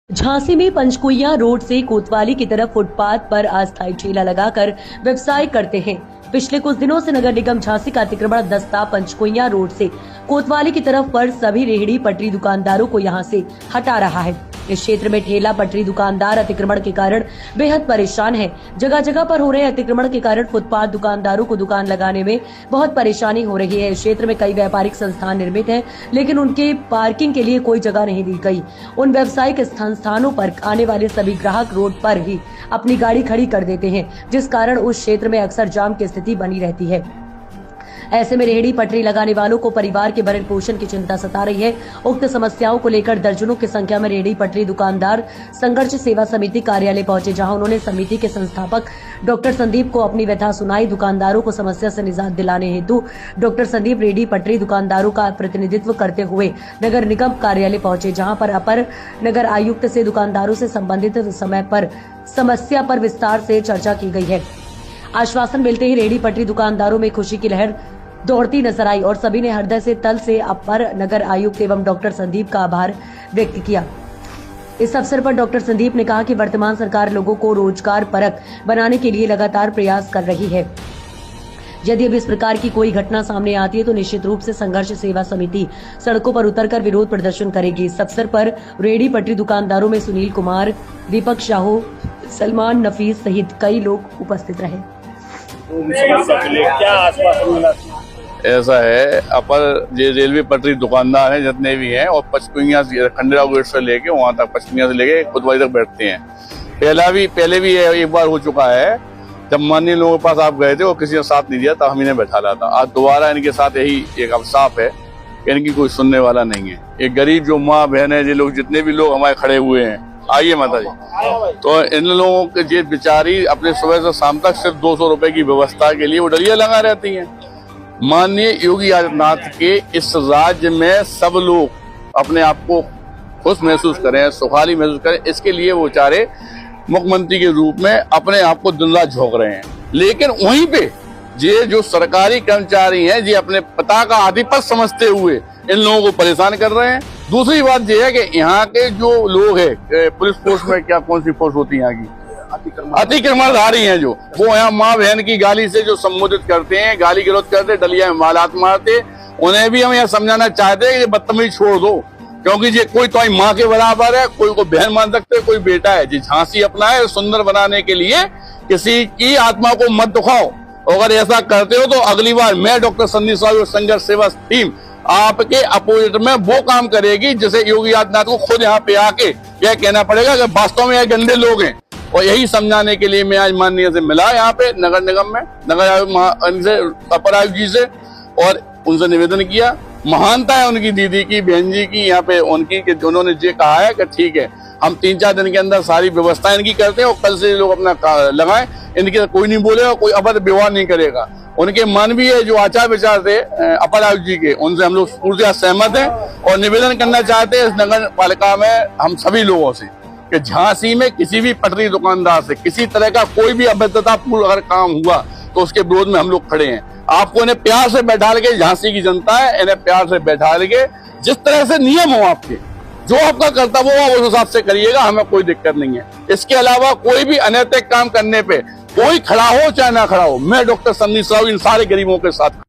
झांसी में पंचकुइया रोड से कोतवाली की तरफ फुटपाथ पर अस्थायी ठेला लगाकर व्यवसाय करते हैं। पिछले कुछ दिनों से नगर निगम झांसी का अतिक्रमण दस्ता पंचकुइया रोड से कोतवाली की तरफ पर सभी रेहड़ी पटरी दुकानदारों को यहां से हटा रहा है। इस क्षेत्र में ठेला पटरी दुकानदार अतिक्रमण के कारण बेहद परेशान है। जगह जगह पर हो रहे अतिक्रमण के कारण फुटपाथ दुकानदारों को दुकान लगाने में बहुत परेशानी हो रही है। इस क्षेत्र में कई व्यापारिक संस्थान निर्मित हैं, लेकिन उनके पार्किंग के लिए कोई जगह नहीं दी गई। उन व्यावसायिक स्थानों पर आने वाले सभी ग्राहक रोड पर ही अपनी गाड़ी खड़ी कर देते हैं, जिस कारण उस क्षेत्र में अक्सर जाम की स्थिति बनी रहती है। ऐसे में रेहड़ी पटरी लगाने वालों को परिवार के भरण पोषण की चिंता सता रही है। उक्त समस्याओं को लेकर दर्जनों की संख्या में रेहड़ी पटरी दुकानदार संघर्ष सेवा समिति कार्यालय पहुंचे, जहां उन्होंने समिति के संस्थापक डॉक्टर संदीप को अपनी व्यथा सुनाई। दुकानदारों को समस्या से निजात दिलाने हेतु डॉक्टर संदीप रेहड़ी पटरी दुकानदारों का प्रतिनिधित्व करते हुए नगर निगम कार्यालय पहुंचे, जहाँ पर अपर नगर आयुक्त से दुकानदारों से संबंधित समस्या पर विस्तार से चर्चा की गई है। आश्वासन मिलते ही रेहड़ी पटरी दुकानदारों में खुशी की लहर दौड़ती नजर आई और सभी ने हृदय से तल से अपर नगर आयुक्त एवं डॉक्टर संदीप का आभार व्यक्त किया। इस अवसर पर डॉक्टर संदीप ने कहा कि वर्तमान सरकार लोगों को रोजगार परक बनाने के लिए लगातार प्रयास कर रही है। यदि अब इस प्रकार की कोई घटना सामने आती है तो निश्चित रूप से संघर्ष सेवा समिति सड़कों पर उतरकर विरोध प्रदर्शन करेगी। इस अवसर पर रेहड़ी पटरी दुकानदारों में सुनील कुमार, दीपक शाहू, सलमान नफीस सहित कई लोग उपस्थित रहे। क्या आश्वासन मिला? ऐसा है, अपर जो रेलवे पटरी दुकानदार हैं जितने भी हैं, और पंचकुइया खंडेराव गेट से लेके वहां तक, पंचकुइया से लेके कोतवाली तक बैठते हैं। पहले भी एक बार हो चुका है, जब माननीय लोगों के पास आप गए थे और किसी ने साथ नहीं दिया तब हम इन्हें बैठा रहा था। आज दोबारा इनके साथ यही एक अवसाफ है, इनकी कोई सुनने वाला नहीं है। एक गरीब जो माँ बहन है, जो लोग जितने भी लोग हमारे खड़े हुए हैं, आइए माता जी, तो इन लोगों के जे बेचारी अपने सुबह से शाम तक सिर्फ 200 रुपए की व्यवस्था के लिए वो डलिया लगा रहती हैं। माननीय योगी आदित्यनाथ के इस राज्य में सब लोग अपने आप को खुश महसूस करें, सुखाली महसूस करें, इसके लिए वो बेचारे मुख्यमंत्री के रूप में अपने आप को दिन रात झोंक रहे हैं। लेकिन वहीं पे ये जो सरकारी कर्मचारी हैं, ये अपने पिता का आधिपत्य समझते हुए इन लोगों को परेशान कर रहे हैं। दूसरी बात यह है कि यहाँ के जो लोग हैं, पुलिस फोर्स में क्या कौन सी फोर्स होती है यहाँ की, अतिक्रमणधारी हैं, जो वो यहाँ माँ बहन की गाली से जो संबोधित करते हैं, गाली गलौज करते, डलिया में मालात मारते, उन्हें भी हम यहाँ समझाना चाहते हैं कि बदतमीजी छोड़ दो, क्योंकि ये कोई तो माँ के बराबर है, कोई को बहन मान सकते, कोई बेटा है। जी झांसी अपना है, सुंदर बनाने के लिए किसी की आत्मा को मत दुखाओ। अगर ऐसा करते हो तो अगली बार मैं डॉक्टर संदीप साहब और संघर्ष सेवा टीम आपके अपोजिट में वो काम करेगी जिसे योगी आदित्यनाथ को खुद यहाँ पे आके यह कहना पड़ेगा कि वास्तव में यह गंदे लोग हैं। और यही समझाने के लिए मैं आज माननीय से मिला यहाँ पे नगर निगम में, नगर आयुक्त अपर आयुक्त जी से, और उनसे निवेदन किया। महानता है उनकी दीदी की, बहन जी की यहाँ पे उनकी, कि उन्होंने ये कहा है कि ठीक है, हम 3-4 दिन के अंदर सारी व्यवस्था इनकी करते हैं और कल से लोग अपना लगाएं, इनके कोई नहीं बोलेगा, कोई अभद्र व्यवहार नहीं करेगा। उनके मानवीय जो आचार विचार थे अपर आयुक्त जी के, उनसे हम लोग पूरी सहमत हैं और निवेदन करना चाहते हैं इस नगर पालिका में हम सभी लोगों से कि झांसी में किसी भी पटरी दुकानदार से किसी तरह का कोई भी अभद्रतापूर्ण अगर काम हुआ तो उसके विरोध में हम लोग खड़े हैं। आपको इन्हें प्यार से बैठा के, झांसी की जनता है, इन्हें प्यार से बैठा के, जिस तरह से नियम हो आपके, जो आपका कर्तव्य हो उस हिसाब से करिएगा, हमें कोई दिक्कत नहीं है। इसके अलावा कोई भी अनैतिक काम करने पे कोई खड़ा हो चाहे ना खड़ा हो, मैं डॉक्टर संदीप साहब इन सारे गरीबों के साथ